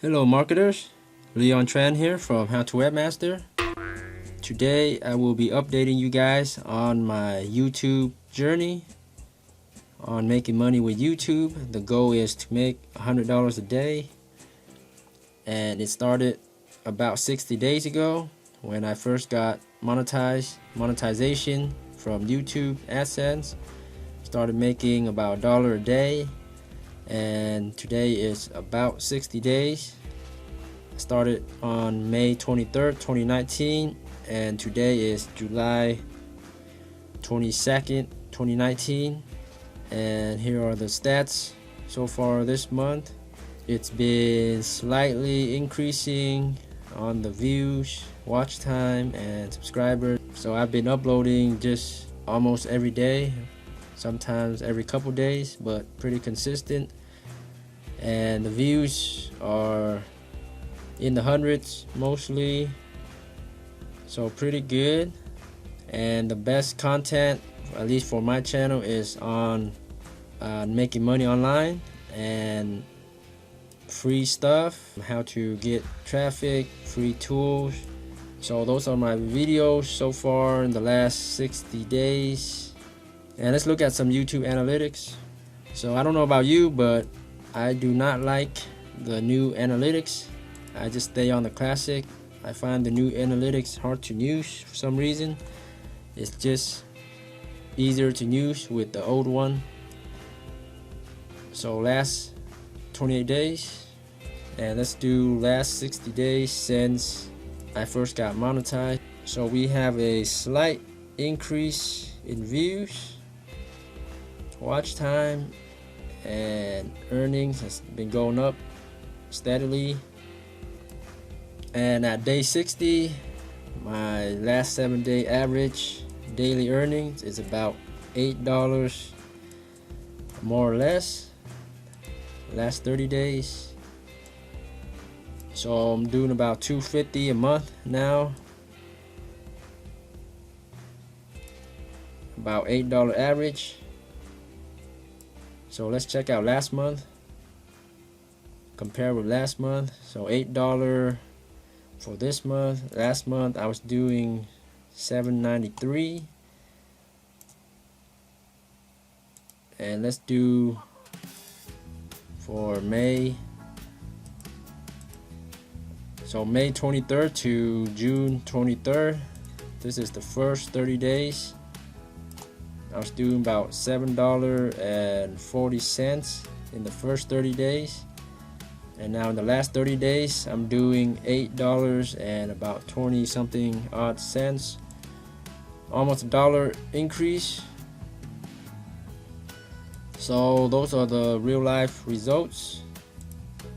Hello marketers, Leon Tran here from How to Webmaster. Today I will be updating you guys on my YouTube journey on making money with YouTube. The goal is to make $100 a day, and it started about 60 days ago when I first got monetization from YouTube AdSense. Started making about $1 a day, and today is about 60 days. I started on May 23rd, 2019, and today is July 22nd, 2019. And here are the stats so far this month. It's been slightly increasing on the views, watch time, and subscribers. So I've been uploading just almost every day, sometimes every couple days, but pretty consistent. And the views are in the hundreds mostly, so pretty good. And the best content, at least for my channel, is on making money online and free stuff, how to get traffic, free tools. So those are my videos so far in the last 60 days. And let's look at some YouTube analytics. So I don't know about you, but I do not like the new analytics. I just stay on the classic. I find the new analytics hard to use for some reason. It's just easier to use with the old one. So last 28 days, and let's do last 60 days since I first got monetized. So we have a slight increase in views, watch time, and earnings has been going up steadily. And at day 60, my last 7-day average daily earnings is about $8 more or less last 30 days. So I'm doing about $250 a month now, about $8 average. So let's check out last month, compare with last month. So $8 for this month. Last month I was doing $7.93, and let's do for May. So May 23rd to June 23rd, this is the first 30 days. I was doing about $7.40 in the first 30 days. And now in the last 30 days, I'm doing $8 and about 20 something odd cents. Almost $1 increase. So those are the real life results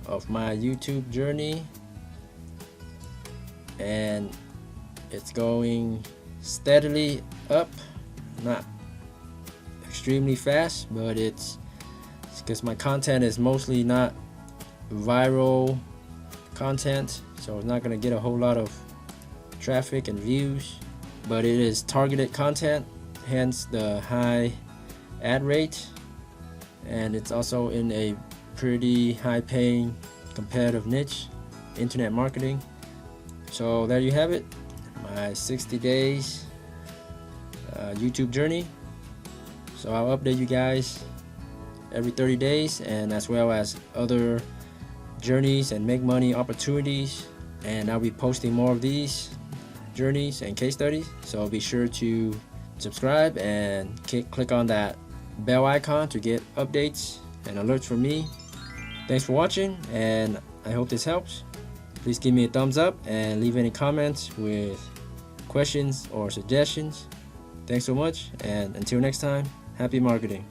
of my YouTube journey. And it's going steadily up, not extremely fast, but it's because my content is mostly not viral content, so it's not going to get a whole lot of traffic and views, but it is targeted content, hence the high ad rate, and it's also in a pretty high paying competitive niche, internet marketing. So there you have it, my 60 days YouTube journey. So I'll update you guys every 30 days, and as well as other journeys and make money opportunities, and I'll be posting more of these journeys and case studies. So be sure to subscribe and click on that bell icon to get updates and alerts from me. Thanks for watching, and I hope this helps. Please give me a thumbs up and leave any comments with questions or suggestions. Thanks so much, and until next time, happy marketing.